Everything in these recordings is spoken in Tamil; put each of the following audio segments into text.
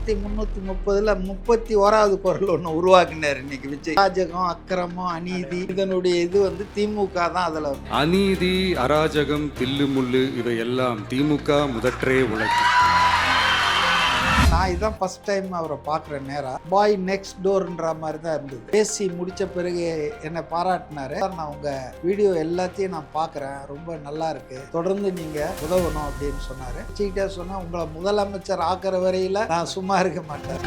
1330 31வது குரல் ஒன்று உருவாக்குனார் இன்னைக்கு விஜய். அராஜகம், அக்கிரமம், அநீதி, இதனுடைய இது வந்து திமுக தான். அதில் அநீதி, அராஜகம், தில்லுமுள்ளு இவையெல்லாம் திமுக முதற்றே உழைக்கும். நான் இதான் ஃபர்ஸ்ட் டைம் அவரை பார்க்குறேன் நேராக. பாய் நெக்ஸ்ட் டோர்ன்ற மாதிரி தான் இருந்தது. பேசி முடித்த பிறகு என்னை பாராட்டினாரு. நான் உங்கள் வீடியோ எல்லாத்தையும் நான் பார்க்குறேன், ரொம்ப நல்லா இருக்கு, தொடர்ந்து நீங்கள் உதவணும் அப்படின்னு சொன்னார். வச்சுக்கிட்டே சொன்னால் உங்களை முதலமைச்சர் ஆக்கிற வரையில் நான் சும்மா இருக்க மாட்டேன்.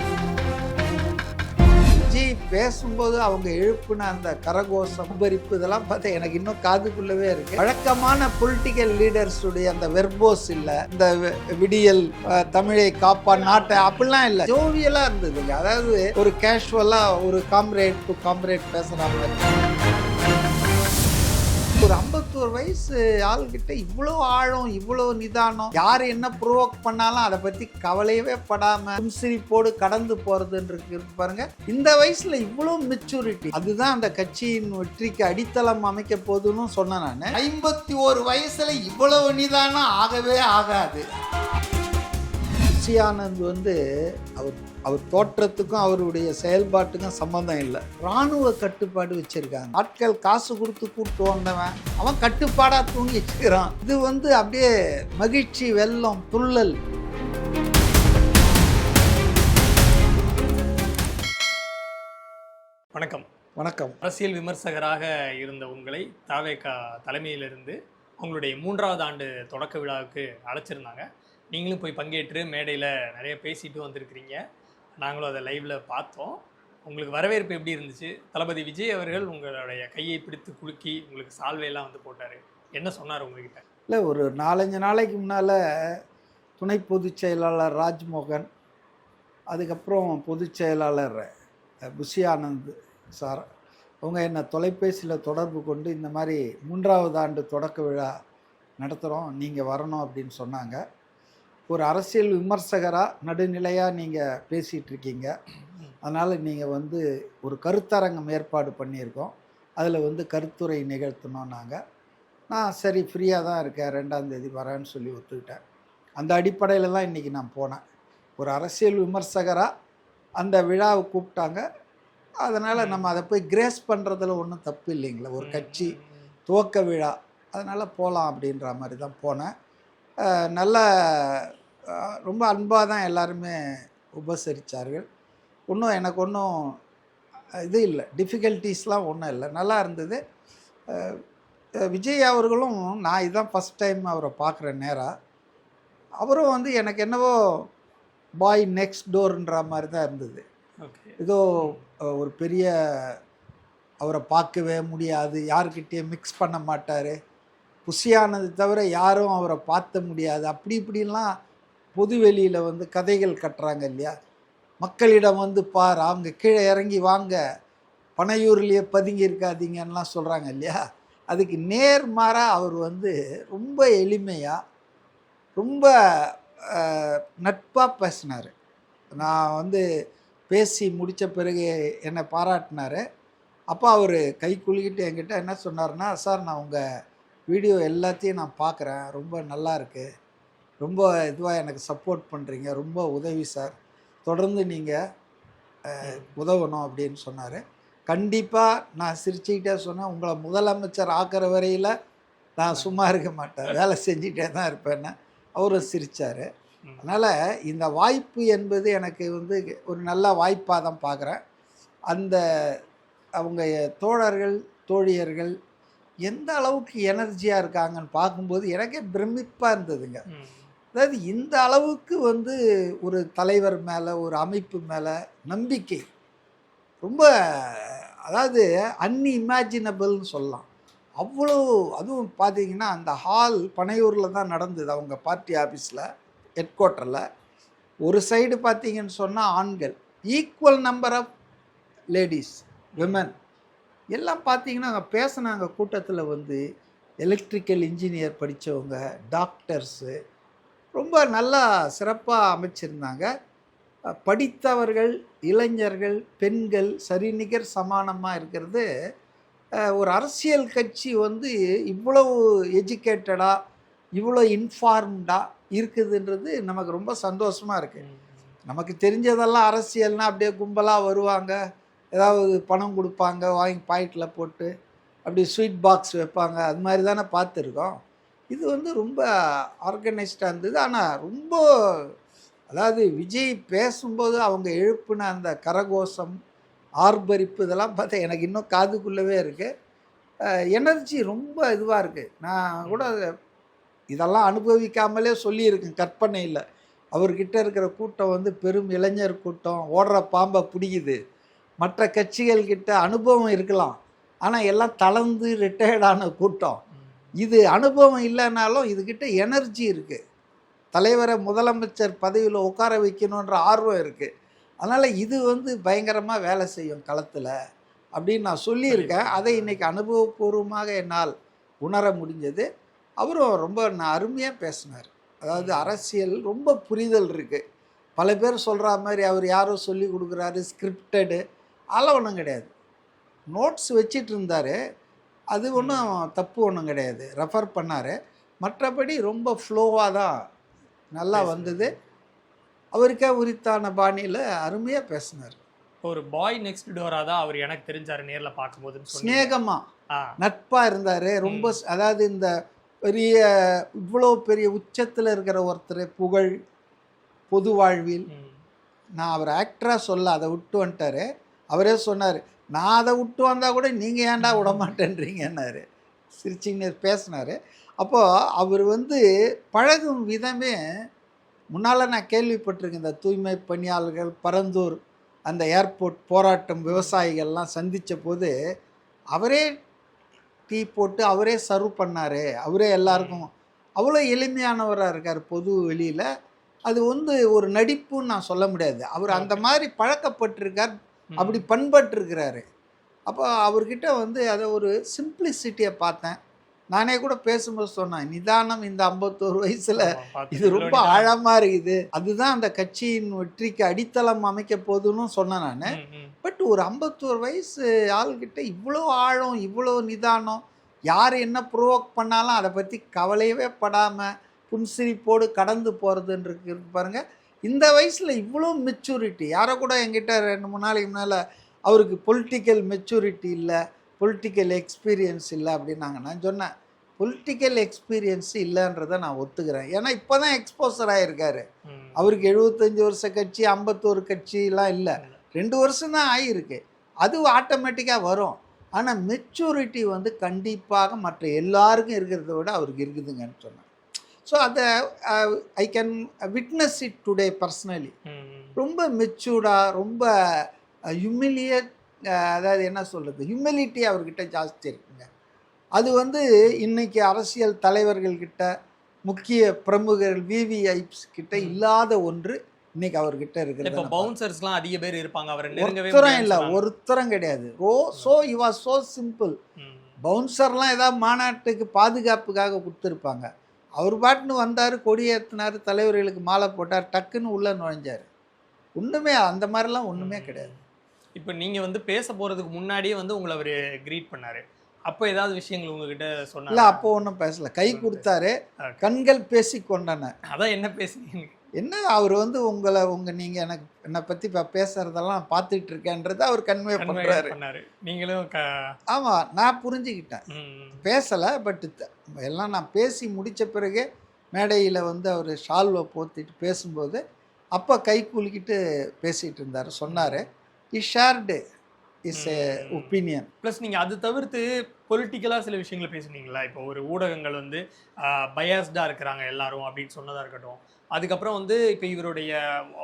பேசும்போது அவங்க எழுப்புன அந்த கரகோஷம், பரிப்பு, இதெல்லாம் பார்த்தா எனக்கு இன்னும் காதுக்குள்ளவே இருக்கு. வழக்கமான பொலிட்டிக்கல் லீடர்ஸ் உடைய அந்த வெர்போஸ் இல்ல, இந்த விடியல், தமிழை காப்பா, நாட்டை அப்படிலாம் இல்லை, ஜோவியலா இருந்ததுங்க. அதாவது ஒரு கேஷுவலா ஒரு காம்ரேட் டு காம்ரேட் பேசுற மாதிரி. ஒரு 51 வயசு ஆள்கிட்ட இவ்வளோ ஆழம், இவ்வளோ நிதானம், யார் என்ன ப்ரோவோக் பண்ணாலும் அதை பற்றி கவலையவே படாமல் புன்சிரிப்போடு கடந்து போகிறதுன்னு பாருங்க. இந்த வயசில் இவ்வளோ மெச்சூரிட்டி, அதுதான் அந்த கட்சியின் வெற்றிக்கு அடித்தளம் அமைக்க போகுதுன்னு சொன்னேன் நான். 51 வயசில் இவ்வளவு நிதானம் ஆகவே ஆகாது. ஆனந்த் வந்து அவர் தோற்றத்துக்கும் அவருடைய செயல்பாட்டுக்கும் சம்மந்தம் இல்லை. இராணுவ கட்டுப்பாடு வச்சிருக்காங்க. ஆட்கள் காசு கொடுத்து கூப்பிட்டு வந்தவன் அவன் கட்டுப்பாடா தூங்கி வச்சுக்கிறான். இது வந்து அப்படியே மகிழ்ச்சி, வெள்ளம், துள்ளல். வணக்கம். வணக்கம். அரசியல் விமர்சகராக இருந்த உங்களை தாவேகா தலைமையிலிருந்து உங்களுடைய 3வது ஆண்டு தொடக்க விழாவுக்கு அழைச்சிருந்தாங்க. நீங்களும் போய் பங்கேற்று மேடையில் நிறைய பேசிட்டு வந்திருக்கிறீங்க. நாங்களும் அதை லைவில் பார்த்தோம். உங்களுக்கு வரவேற்பு எப்படி இருந்துச்சு? தளபதி விஜய் அவர்கள் உங்களுடைய கையை பிடித்து குலுக்கி உங்களுக்கு சால்வையெல்லாம் வந்து போட்டார். என்ன சொன்னார் உங்ககிட்ட? இல்லை, ஒரு 4-5 நாளைக்கு முன்னால் துணை பொதுச் செயலாளர் ராஜ்மோகன், அதுக்கப்புறம் பொதுச் செயலாளர் புஷி ஆனந்த் சார், அவங்க என்னை தொலைபேசியில் தொடர்பு கொண்டு இந்த மாதிரி 3வது ஆண்டு தொடக்க விழா நடத்துகிறோம், நீங்கள் வரணும் அப்படின்னு சொன்னாங்க. ஒரு அரசியல் விமர்சகராக நடுநிலையாக நீங்கள் பேசிகிட்ருக்கீங்க, அதனால் நீங்கள் வந்து ஒரு கருத்தரங்கம் ஏற்பாடு பண்ணியிருக்கோம், அதில் வந்து கருத்துரை நிகழ்த்தணும். நான் சரி ஃப்ரீயாக தான் இருக்கேன், 2ஆம் தேதி வரேன்னு சொல்லி ஒத்துக்கிட்டேன். அந்த அடிப்படையில் தான் இன்றைக்கி நான் போனேன். ஒரு அரசியல் விமர்சகராக அந்த விழாவை கூப்பிட்டாங்க, அதனால் நம்ம அதை போய் கிரேஸ் பண்ணுறதுல ஒன்றும் தப்பு இல்லைங்களா. ஒரு கட்சி துவக்க விழா, அதனால் போகலாம் அப்படின்ற மாதிரி தான் போனேன். நல்ல ரொம்ப அன்பாக தான் எல்லாருமே உபசரித்தார்கள். எனக்கு ஒன்றும் இது இல்லை, டிஃபிகல்ட்டிஸ்லாம் ஒன்றும் இல்லை, நல்லா இருந்தது. விஜய் அவர்களும், நான் இதுதான் ஃபஸ்ட் டைம் அவரை பார்க்குறேன் நேராக. அவரும் வந்து எனக்கு என்னவோ பாய் நெக்ஸ்ட் டோர்ன்ற மாதிரி தான் இருந்தது. ஏதோ ஒரு பெரிய, அவரை பார்க்கவே முடியாது, யாருக்கிட்டேயும் மிக்ஸ் பண்ண மாட்டார், புஷியானது தவிர யாரும் அவரை பார்த்த முடியாது, அப்படி இப்படிலாம் பொது வெளியில் வந்து கதைகள் கட்டுறாங்க இல்லையா. மக்களிடம் வந்து பார், அவங்க கீழே இறங்கி வாங்க, பனையூர்லேயே பதுங்கி இருக்காதீங்கன்னெலாம் சொல்கிறாங்க இல்லையா. அதுக்கு நேர்மாறாக அவர் வந்து ரொம்ப எளிமையாக, ரொம்ப நட்பாக பேசினார். நான் வந்து பேசி முடித்த பிறகு என்னை பாராட்டினார். அப்போ அவர் கை குலுக்கிட்டு என்கிட்ட என்ன சொன்னார்னா, சார் நான் உங்கள் வீடியோ எல்லாத்தையும் நான் பார்க்குறேன், ரொம்ப நல்லா இருக்குது, ரொம்ப இதுவாக எனக்கு சப்போர்ட் பண்ணுறீங்க, ரொம்ப உதவி சார், தொடர்ந்து நீங்கள் உதவணும் அப்படின்னு சொன்னார். கண்டிப்பாக நான் சிரிச்சுக்கிட்டே சொன்னேன், உங்களை முதலமைச்சர் ஆக்கிற வரையில் நான் சும்மா இருக்க மாட்டேன், வேலை செஞ்சுக்கிட்டே தான் இருப்பேன்னு. அவரும் சிரித்தார். அதனால் இந்த வாய்ப்பு என்பது எனக்கு வந்து ஒரு நல்ல வாய்ப்பாக தான் பார்க்குறேன். அந்த அவங்க தோழர்கள், தோழியர்கள் எந்த அளவுக்கு எனர்ஜியாக இருக்காங்கன்னு பார்க்கும்போது எனக்கே பிரமிப்பாக இருந்ததுங்க. அதாவது இந்த அளவுக்கு வந்து ஒரு தலைவர் மேலே, ஒரு அமைப்பு மேலே நம்பிக்கை ரொம்ப, அதாவது அன்இமேஜினபிள்னு சொல்லலாம். அவ்வளோ, அதுவும் பார்த்தீங்கன்னா அந்த ஹால் பனையூரில் தான் நடந்தது, அவங்க பார்ட்டி ஆஃபீஸில், ஹெட் குவார்ட்டரில். ஒரு சைடு பார்த்தீங்கன்னு சொன்னால் ஆண்கள், equal number of ladies, women எல்லாம் பார்த்தீங்கன்னா அங்கே பேசினாங்க. கூட்டத்தில் வந்து எலக்ட்ரிக்கல் இன்ஜினியர் படித்தவங்க, டாக்டர்ஸு, ரொம்ப நல்லா சிறப்பாக அமைச்சிருந்தாங்க. படித்தவர்கள், இளைஞர்கள், பெண்கள் சரிநிகர் சமானமாக இருக்கிறது. ஒரு அரசியல் கட்சி வந்து இவ்வளவு எஜுகேட்டடாக, இவ்வளோ இன்ஃபார்ம்டாக இருக்குதுன்றது நமக்கு ரொம்ப சந்தோஷமாக இருக்குது. நமக்கு தெரிஞ்சதெல்லாம் அரசியல்னால் அப்படியே கும்பலாக வருவாங்க, ஏதாவது பணம் கொடுப்பாங்க, வாங்கி பாக்கெட்டில் போட்டு அப்படி ஸ்வீட் பாக்ஸ் வைப்பாங்க, அது மாதிரி தானே பார்த்துருக்கோம். இது வந்து ரொம்ப ஆர்கனைஸ்டாக இருந்தது. ஆனால் ரொம்ப, அதாவது விஜய் பேசும்போது அவங்க எழுப்புன அந்த கரகோஷம், ஆர்ப்பரிப்பு இதெல்லாம் பார்த்தா எனக்கு இன்னும் காதுக்குள்ளவே இருக்குது. எனர்ஜி ரொம்ப இதுவாக இருக்குது. நான் கூட இதெல்லாம் அனுபவிக்காமலே சொல்லியிருக்கேன் கற்பனையில். அவர்கிட்ட இருக்கிற கூட்டம் வந்து பெரும் இளைஞர் கூட்டம், ஓடுற பாம்பை பிடிக்குது. மற்ற கட்சிகள்கிட்ட அனுபவம் இருக்கலாம், ஆனால் எல்லாம் தளர்ந்து ரிட்டையர்டான கூட்டம். இது அனுபவம் இல்லைனாலும் இதுகிட்ட எனர்ஜி இருக்குது. தலைவரை முதலமைச்சர் பதவியில் உட்கார வைக்கணுன்ற ஆர்வம் இருக்குது. அதனால் இது வந்து பயங்கரமாக வேலை செய்யும் களத்தில் அப்படின்னு நான் சொல்லியிருக்கேன். அதை இன்றைக்கி அனுபவபூர்வமாக என்னால் உணர முடிஞ்சது. அவரும் ரொம்ப அருமையாக பேசினார். அதாவது அரசியல் ரொம்ப புரிதல் இருக்குது. பல பேர் சொல்கிற மாதிரி அவர் யாரோ சொல்லி கொடுக்குறாரு, ஸ்கிரிப்டடு, அதெல்லாம் ஒன்றும் கிடையாது. நோட்ஸ் வச்சிட்டு இருந்தார், அது ஒன்றும் தப்பு ஒன்றும் கிடையாது. ரெஃபர் பண்ணார். மற்றபடி ரொம்ப ஃப்ளோவாக தான் நல்லா வந்தது. அவருக்கே உரித்தான பாணியில் அருமையாக பேசினார். ஒரு பாய் நெக்ஸ்ட் டோராக தான் அவர் எனக்கு தெரிஞ்சார் நேரில் பார்க்கும்போது. ஸ்நேகமாக நட்பாக இருந்தார். ரொம்ப அதாவது இந்த பெரிய இவ்வளோ பெரிய உச்சத்தில் இருக்கிற ஒருத்தர் புகழ் பொது வாழ்வில், நான் அவர் ஆக்டராக சொல்ல அதை விட்டு வந்துட்டார். அவரே சொன்னார், நான் அதை விட்டு வந்தால் கூட நீங்கள் ஏன்டா விட மாட்டேன்றீங்கன்னாரு. சிரிச்சிங்க பேசினார். அப்போது அவர் வந்து பழகும் விதமே, முன்னால் நான் கேள்விப்பட்டிருக்கேன், இந்த தூய்மை பணியாளர்கள் பரந்தூர் அந்த ஏர்போர்ட் போராட்டம் விவசாயிகள்லாம் சந்தித்த போது அவரே டீ போட்டு அவரே சர்வ் பண்ணார். அவரே எல்லாருக்கும் அவ்வளோ எளிமையானவராக இருக்கார் பொது வெளியில். அது வந்து ஒரு நடிப்புன்னு நான் சொல்ல முடியாது. அவர் அந்த மாதிரி பழக்கப்பட்டிருக்கார், அப்படி பண்பட்டிருக்கிறாரு. அப்போ அவர்கிட்ட வந்து அதை ஒரு சிம்பிளிசிட்டியை பார்த்தேன். நானே கூட பேசும்போது சொன்னேன், நிதானம் இந்த 51 வயசில் இது ரொம்ப ஆழமாக இருக்குது, அதுதான் அந்த கட்சியின் வெற்றிக்கு அடித்தளம் அமைக்க போகுதுன்னு சொன்னேன் நான். பட் ஒரு 51 வயசு ஆள்கிட்ட இவ்வளோ ஆழம், இவ்வளோ நிதானம், யார் என்ன ப்ரோவோக் பண்ணாலும் அதை பற்றி கவலையவே படாமல் புன்சிரிப்போடு கடந்து போகிறதுன்றது பாருங்கள். இந்த வயசில் இவ்வளோ மெச்சூரிட்டி. யாரை கூட என்கிட்ட 2-3 நாளைக்கு முன்னால் அவருக்கு பொலிட்டிக்கல் மெச்சூரிட்டி இல்லை, பொலிட்டிக்கல் எக்ஸ்பீரியன்ஸ் இல்லை அப்படின்னாங்க. நான் சொன்னேன், பொலிட்டிக்கல் எக்ஸ்பீரியன்ஸ் இல்லைன்றதை நான் ஒத்துக்கிறேன். ஏன்னா இப்போ தான் எக்ஸ்போசர் ஆகியிருக்காரு. அவருக்கு 75 வருஷ கட்சி, 51 கட்சிலாம் இல்லை, 2 வருஷம் தான் ஆகியிருக்கு. அது ஆட்டோமேட்டிக்காக வரும். ஆனால் மெச்சூரிட்டி வந்து கண்டிப்பாக மற்ற எல்லாருக்கும் இருக்கிறத விட அவருக்கு இருக்குதுங்கன்னு சொன்னேன். ஸோ அதை I can witness it today personally. ரொம்ப மெச்சூர்டாக, ரொம்ப ஹியூமிலியேட், அதாவது என்ன சொல்கிறது, ஹியூமிலிட்டி அவர்கிட்ட ஜாஸ்தி இருக்குங்க. அது வந்து இன்றைக்கி அரசியல் தலைவர்கள்கிட்ட, முக்கிய பிரமுகர்கள், விவிஐப்ஸ் கிட்ட இல்லாத ஒன்று இன்னைக்கு அவர்கிட்ட இருக்கிறது. இப்போ பவுன்சர்ஸ்லாம் அதிக பேர் இருப்பாங்க, அவர் ஒருத்தரம் இல்லை, ஒருத்தரம் கிடையாது. he was so simple. பவுன்சர்லாம் ஏதாவது மாநாட்டுக்கு பாதுகாப்புக்காக கொடுத்துருப்பாங்க. அவர் பாட்டுன்னு வந்தார், கொடியேற்றினார், தலைவர்களுக்கு மாலை போட்டார், டக்குன்னு உள்ளே நுழைஞ்சார். ஒன்றுமே அந்த மாதிரிலாம் ஒன்றுமே கிடையாது. இப்போ நீங்கள் வந்து பேச போகிறதுக்கு முன்னாடியே வந்து உங்களை அவர் கிரீட் பண்ணார். அப்போ ஏதாவது விஷயங்கள் உங்ககிட்ட சொன்னார்? இல்லை, அப்போ ஒன்றும் பேசலை, கை கொடுத்தாரு, கண்கள் பேசி கொண்டன. அதான் என்ன பேசுனீங்க? என்ன அவர் வந்து நீங்கள் எனக்கு என்னை பற்றி இப்போ பேசுகிறதெல்லாம் பார்த்துட்டு இருக்கேன்றதை அவர் கன்வே பண்ணுறாரு. நீங்களும் ஆமாம், நான் புரிஞ்சுக்கிட்டேன். பேசலை, பட் எல்லாம் நான் பேசி முடித்த பிறகு மேடையில் வந்து அவர் ஷால்வை போத்திட்டு பேசும்போது அப்போ கை குலுக்கிட்டு பேசிகிட்டு இருந்தார். சொன்னார், he shared his opinion. Plus நீங்கள் அது தவிர்த்து பொலிட்டிக்கலாக சில விஷயங்கள் பேசுனீங்களா? இப்போ ஒரு ஊடகங்கள் வந்து பயாஸ்டாக இருக்கிறாங்க எல்லாரும் அப்படின்னு சொன்னதாக இருக்கட்டும். அதுக்கப்புறம் வந்து இப்போ இவருடைய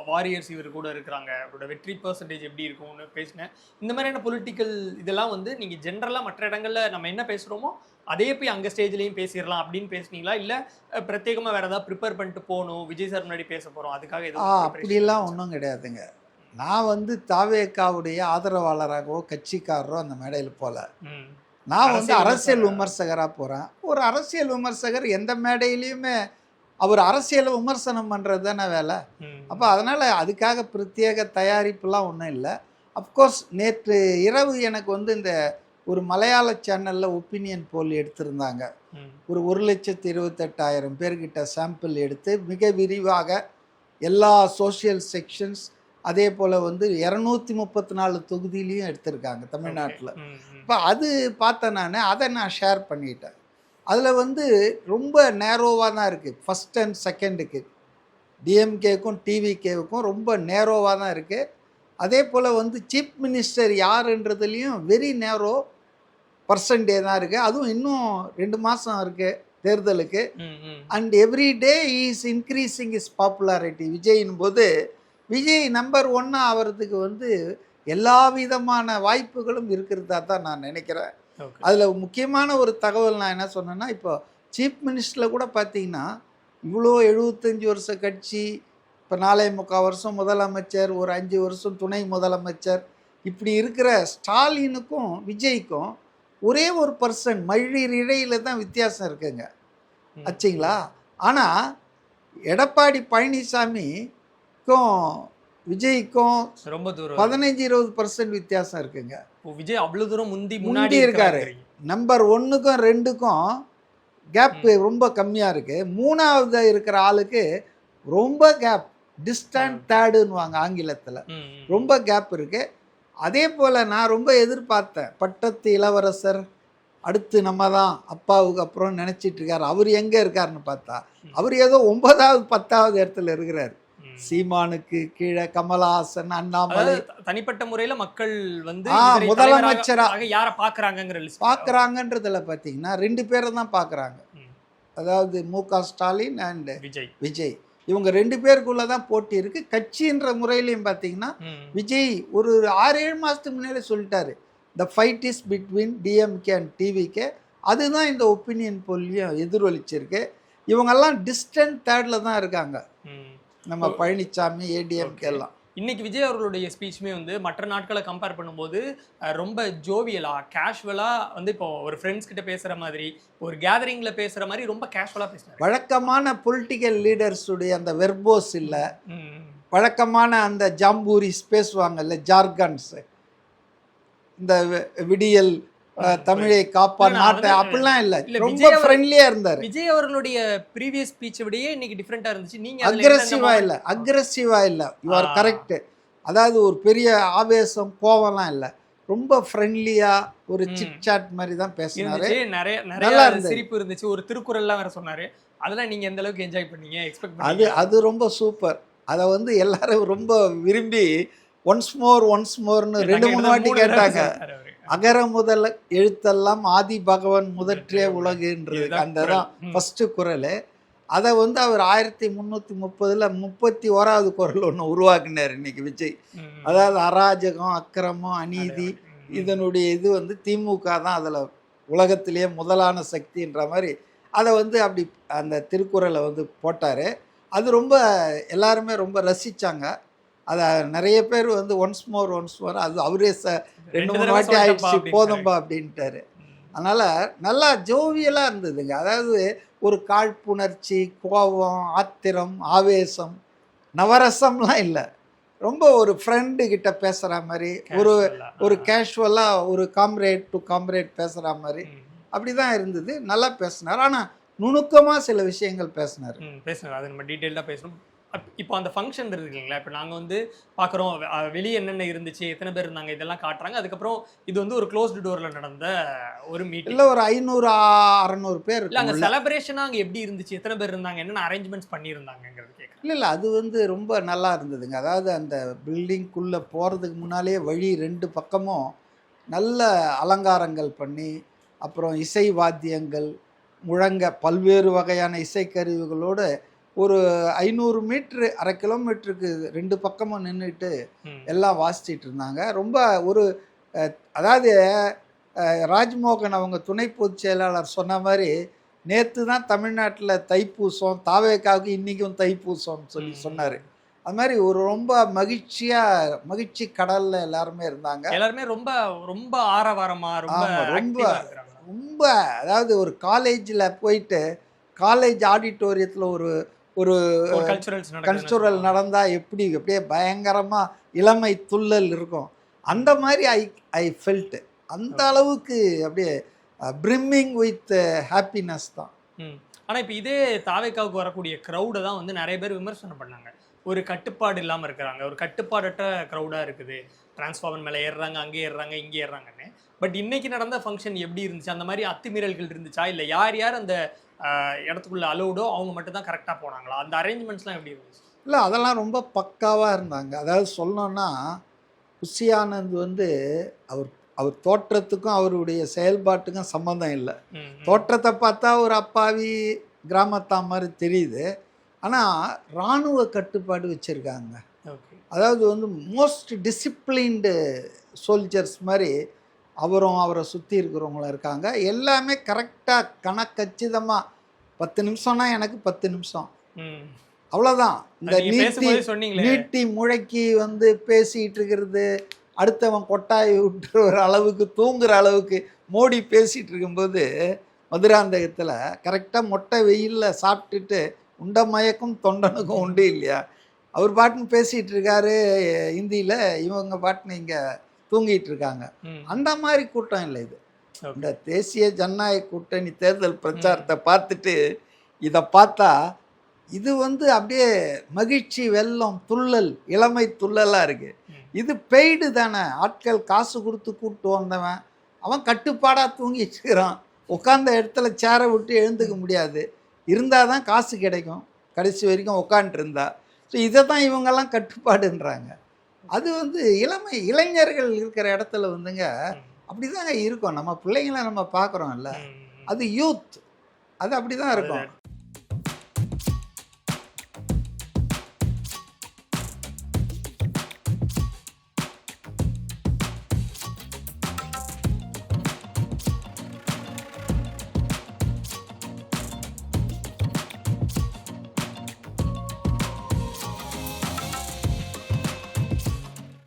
வாரியர்ஸ் இவர் கூட இருக்கிறாங்க, அவரோட வெற்றி பர்சன்டேஜ் எப்படி இருக்கும்னு பேசினேன். இந்த மாதிரியான பொலிட்டிக்கல் இதெல்லாம் வந்து நீங்கள் ஜென்ரலாக மற்ற இடங்களில் நம்ம என்ன பேசுகிறோமோ அதே போய் அங்கே ஸ்டேஜ்லேயும் பேசிடலாம் அப்படின்னு பேசுனீங்களா? இல்லை பிரத்யேகமாக வேறு ஏதாவது ப்ரிப்பேர் பண்ணிட்டு போகணும், விஜய் சார் முன்னாடி பேச போகிறோம் அதுக்காக எதுவும்? அப்படிலாம் ஒன்றும் கிடையாதுங்க. நான் வந்து தாவேக்காவுடைய ஆதரவாளராகவோ கட்சிக்காரரோ அந்த மேடையில் போகல. நான் வந்து அரசியல் விமர்சகராக போகிறேன். ஒரு அரசியல் விமர்சகர் எந்த மேடையிலையுமே அவர் அரசியலை விமர்சனம் பண்ணுறது தானே வேலை. அப்போ அதனால் அதுக்காக பிரத்யேக தயாரிப்புலாம் ஒன்றும் இல்லை. அஃப்கோர்ஸ் நேற்று இரவு எனக்கு வந்து இந்த ஒரு மலையாள சேனலில் ஒப்பீனியன் போல் எடுத்திருந்தாங்க. ஒரு 1,28,000 பேர்கிட்ட சாம்பிள் எடுத்து மிக விரிவாக எல்லா சோஷியல் செக்ஷன்ஸ், அதே போல் வந்து 234 தொகுதியிலையும் எடுத்திருக்காங்க தமிழ்நாட்டில். இப்போ அது பார்த்தேன் நான், அதை நான் ஷேர் பண்ணிட்டேன். அதில் வந்து ரொம்ப நேரோவாக தான் இருக்குது. ஃபஸ்ட் அண்ட் செகண்டுக்கு டிஎம்கேக்கும் டிவிகேவுக்கும் ரொம்ப நேரோவாக தான் இருக்குது. அதே போல் வந்து சீஃப் மினிஸ்டர் யாருன்றதுலேயும் வெரி நேரோ பர்சன்டே தான் இருக்குது. அதுவும் இன்னும் 2 மாதம் இருக்குது தேர்தலுக்கு. And every day is increasing is popularity. விஜயின் போது விஜய் நம்பர் 1 ஆகிறதுக்கு வந்து எல்லா விதமான வாய்ப்புகளும் இருக்கிறதா தான் நான் நினைக்கிறேன். அதில் முக்கியமான ஒரு தகவல் நான் என்ன சொன்னேன்னா, இப்போ சீஃப் மினிஸ்டரில் கூட பார்த்தீங்கன்னா இவ்வளோ 75 வருஷ கட்சி, இப்போ 4.25 வருஷம் முதலமைச்சர், ஒரு 5 வருஷம் துணை முதலமைச்சர், இப்படி இருக்கிற ஸ்டாலினுக்கும் விஜய்க்கும் ஒரே ஒரு பர்சன் மழீர் இடையில தான் வித்தியாசம் இருக்குங்க ஆச்சுங்களா. ஆனால் எடப்பாடி பழனிசாமிக்கும் விஜய்க்கும் ரொம்ப தூரம் 15-20% வித்தியாசம் இருக்குங்க. விஜய் அவ்வளவு தூரம் முன்னாடி இருக்காரு. நம்பர் 1க்கும் 2க்கும் கேப் ரொம்ப கம்மியாக இருக்குது. 3வது இருக்கிற ஆளுக்கு ரொம்ப கேப், டிஸ்டன்ட் தேர்டுன்னுவாங்க ஆங்கிலத்தில், ரொம்ப கேப் இருக்குது. அதே போல் நான் ரொம்ப எதிர்பார்த்தேன், பட்டத்து இளவரசர் அடுத்து நம்ம தான் அப்பாவுக்கு அப்புறம் நினச்சிட்டு இருக்கார். அவர் எங்கே இருக்காருன்னு பார்த்தா அவர் ஏதோ 9வது 10வது இடத்துல இருக்கிறார். சீமானுக்கு கீழே கமலஹாசன், அண்ணாமலை. தனிப்பட்ட முறையில் மக்கள் வந்து முதலமைச்சராக யாரை பார்க்குறாங்கன்றதுல பார்த்தீங்கன்னா 2 பேரை தான் பார்க்குறாங்க. அதாவது மு.க. ஸ்டாலின் அண்ட் விஜய். இவங்க 2 பேருக்குள்ள தான் போட்டி இருக்குது. கட்சின்ற முறையிலையும் பார்த்தீங்கன்னா விஜய் ஒரு 6-7 மாதத்துக்கு முன்னாலே சொல்லிட்டாரு, the fight is between DMK and TVK. அதுதான் இந்த ஒப்பீனியன் போல்லையும் எதிரொலிச்சிருக்கு. இவங்கெல்லாம் டிஸ்டன்ட் தேர்டில் தான் இருக்காங்க, நம்ம பழனிசாமி, ஏடிஎம்கே எல்லாம். இன்னைக்கு விஜய் அவர்களுடைய ஸ்பீச்சுமே வந்து மற்ற நாட்களை கம்பேர் பண்ணும்போது ரொம்ப ஜோவியலா, கேஷுவலா வந்து இப்போ ஒரு ஃப்ரெண்ட்ஸ் கிட்ட பேசுற மாதிரி, ஒரு கேதரிங்ல பேசுற மாதிரி ரொம்ப கேஷுவலா பேசுறாரு. வழக்கமான பொலிட்டிக்கல் லீடர்ஸுடைய அந்த வெர்போஸ் இல்லை, வழக்கமான அந்த ஜாம்பூரிஸ் பேசுவாங்கல்ல, ஜார்கன்ஸ், இந்த விடியல் தமிழை காப்பான் நாட்டை, அப்படிலாம் இல்லை, ரொம்ப ஃப்ரெண்ட்லியா இருந்தார். விஜய் அவர்களுடைய ப்ரீவியஸ் ஸ்பீச்சை விடையே இன்னைக்கு டிஃப்ரெண்டா இருந்துச்சு. நீங்க அக்ரெசிவா இல்லை, யூ ஆர் கரெக்ட். அதாவது ஒரு பெரிய ஆவேசம், கோவம்லாம் இல்லை, ரொம்ப ஃப்ரெண்ட்லியா ஒரு சிட் சாட் மாதிரி தான் பேசினாரு. நிறைய சிரிப்பு இருந்துச்சு. ஒரு திருக்குறள்லாம் வேற சொன்னாரு. அதெல்லாம் நீங்க எந்த அளவுக்கு என்ஜாய் பண்ணீங்க, எக்ஸ்பெக்ட் பண்ணீங்க? அது ரொம்ப சூப்பர். அதை வந்து எல்லாரும் ரொம்ப விரும்பி ஒன்ஸ் மோர்னு 2-3 வாட்டி கேட்டாங்க. அகர முதல எழுத்தெல்லாம் ஆதி பகவன் முதற்றே உலகுன்றது அந்த தான் ஃபஸ்ட்டு குறள். அதை வந்து அவர் 1330 31வது குறள் ஒன்று உருவாக்குனார் இன்னைக்கு விஜய். அதாவது அராஜகம், அக்கிரமம், அநீதி, இதனுடைய இது வந்து திமுக தான் அதில் உலகத்திலேயே முதலான சக்தின்ற மாதிரி அதை வந்து அப்படி அந்த திருக்குறளை வந்து போட்டார். அது ரொம்ப எல்லாருமே ரொம்ப ரசித்தாங்க. அதை நிறைய பேர் வந்து ஒன்ஸ் மோர் அது அவரே 2-3 வாட்டி ஆயிடுச்சு போதும்பா அப்படின்ட்டாரு. அதனால் நல்லா ஜோவியலாக இருந்ததுங்க. அதாவது ஒரு காழ்ப்புணர்ச்சி, கோபம், ஆத்திரம், ஆவேசம், நவரசம்லாம் இல்லை, ரொம்ப ஒரு ஃப்ரெண்டு கிட்ட பேசுகிற மாதிரி, ஒரு கேஷுவலாக ஒரு காம்ரேட் டு காம்ரேட் பேசுகிற மாதிரி அப்படி தான் இருந்தது. நல்லா பேசினார். ஆனால் நுணுக்கமாக சில விஷயங்கள் பேசினார். அது நம்ம டீட்டெயில்டாக பேசணும். இப்போ அந்த ஃபங்க்ஷன் இருக்கு இல்லைங்களா, இப்போ நாங்கள் வந்து பார்க்குறோம் வெளியே என்னென்ன இருந்துச்சு, எத்தனை பேர் இருந்தாங்க, இதெல்லாம் காட்டுறாங்க. அதுக்கப்புறம் இது வந்து ஒரு க்ளோஸ்டு டோரில் நடந்த ஒரு மீட்டிங். இல்லை, ஒரு 500-600 பேர். இல்லை, அங்கே செலிப்ரேஷனாக அங்கே எப்படி இருந்துச்சு, எத்தனை பேர் இருந்தாங்க, என்னென்ன அரேஞ்ச்மெண்ட்ஸ் பண்ணியிருந்தாங்கிறது கேட்குறேன். இல்லை, அது வந்து ரொம்ப நல்லா இருந்ததுங்க. அதாவது அந்த பில்டிங்குள்ளே போகிறதுக்கு முன்னாலே வழி 2 பக்கமும் நல்ல அலங்காரங்கள் பண்ணி, அப்புறம் இசை வாத்தியங்கள் முழங்க, பல்வேறு வகையான இசைக்கருவிகளோடு ஒரு 500 மீட்ரு, 1/2 கிலோமீட்டருக்கு 2 பக்கமும் நின்றுட்டு எல்லாம் வாசிச்சிட்டு இருந்தாங்க. ரொம்ப ஒரு அதாவது ராஜ்மோகன் அவங்க துணை பொதுச் செயலாளர் சொன்ன மாதிரி, நேற்று தான் தமிழ்நாட்டில் தைப்பூசம், தாவேக்காவுக்கு இன்றைக்கும் தைப்பூசம்னு சொன்னார். அது மாதிரி ஒரு ரொம்ப மகிழ்ச்சி கடலில் எல்லாருமே இருந்தாங்க. எல்லாருமே ரொம்ப ரொம்ப ஆரவாரமாக ரொம்ப அதாவது ஒரு காலேஜில் போயிட்டு காலேஜ் ஆடிட்டோரியத்தில் ஒரு கல்ச்சுரல் நடந்தால் எப்படி அப்படியே பயங்கரமாக இளமை துள்ளல் இருக்கும், அந்த மாதிரி ஐ ஃபெல்ட். அந்த அளவுக்கு அப்படியே பிரிம்மிங் வித் ஹாப்பினஸ் தான். ஆனால் இப்போ இதே தாவேக்காவுக்கு வரக்கூடிய க்ரௌடை தான் வந்து நிறைய பேர் விமர்சனம் பண்ணாங்க. ஒரு கட்டுப்பாடு இல்லாமல் இருக்கிறாங்க, ஒரு கட்டுப்பாடற்ற க்ரௌடாக இருக்குது, டிரான்ஸ்ஃபார்மர் மேலே ஏறுறாங்க, அங்கே ஏறுறாங்க, இங்கே ஏறுறாங்கன்னு. பட் இன்னைக்கு நடந்த ஃபங்க்ஷன் எப்படி இருந்துச்சு? அந்த மாதிரி அத்துமீறல்கள் இருந்துச்சா? இல்லை யார் யார் அந்த இடத்துக்குள்ள அலோடோ அவங்க மட்டும் தான் கரெக்டாக போனாங்களா? அந்த அரேஞ்ச்மெண்ட்ஸ்லாம் எப்படி இருந்துச்சு? இல்லை, அதெல்லாம் ரொம்ப பக்காவாக இருந்தாங்க. அதாவது சொல்லணும்னா புஷி ஆனந்த் வந்து அவர் அவர் தோற்றத்துக்கும் அவருடைய செயல்பாட்டுக்கும் சம்மந்தம் இல்லை. தோற்றத்தை பார்த்தா ஒரு அப்பாவி கிராமத்தா மாதிரி தெரியுது. ஆனால் இராணுவ கட்டுப்பாடு வச்சுருக்காங்க. ஓகே. அதாவது வந்து மோஸ்ட் டிசிப்ளின்டு சோல்ஜர்ஸ் மாதிரி அவரும் அவரை சுற்றி இருக்கிறவங்களும் இருக்காங்க. எல்லாமே கரெக்டாக கணக்கச்சிதமாக 10 நிமிஷம்னா எனக்கு 10 நிமிஷம், அவ்வளோதான். இந்த நீட்டி முழக்கி வந்து பேசிகிட்டு இருக்கிறது, அடுத்தவன் கொட்டாய் விட்டுற அளவுக்கு தூங்குற அளவுக்கு மோடி பேசிகிட்டு இருக்கும்போது மதுராந்தகத்தில் கரெக்டாக மொட்டை வெயிலில் சாப்பிட்டுட்டு உண்ட மயக்கும் தொண்டனுக்கும் உண்டு இல்லையா, அவர் பாட்டுன்னு பேசிகிட்டு இருக்காரு ஹிந்தியில், இவங்க பாட்டுன்னு இங்கே தூங்கிட்டு இருக்காங்க. அந்த மாதிரி கூட்டம் இல்லை இது. இந்த தேசிய ஜனநாயக கூட்டணி தேர்தல் பிரச்சாரத்தை பார்த்துட்டு இதை பார்த்தா இது வந்து அப்படியே மகிழ்ச்சி வெள்ளம் துள்ளல் இளமை துள்ளலாக இருக்குது. இது பெய்டு தானே, ஆட்கள் காசு கொடுத்து கூப்பிட்டு வந்தவன் அவன் கட்டுப்பாடாக தூங்கிட்டு இருக்கிறான். உட்காந்த இடத்துல சேரை விட்டு எழுந்துக்க முடியாது, இருந்தால் தான் காசு கிடைக்கும், கடைசி வரைக்கும் உட்காந்துருந்தா. ஸோ இதை தான் இவங்கெல்லாம் கட்டுப்பாடுன்றாங்க. அது வந்து இளைஞர்கள் இருக்கிற இடத்துல வந்துங்க அப்படி தாங்க இருக்கும். நம்ம பிள்ளைங்களை நம்ம பார்க்குறோம்ல, அது யூத், அது அப்படி தான் இருக்கும்.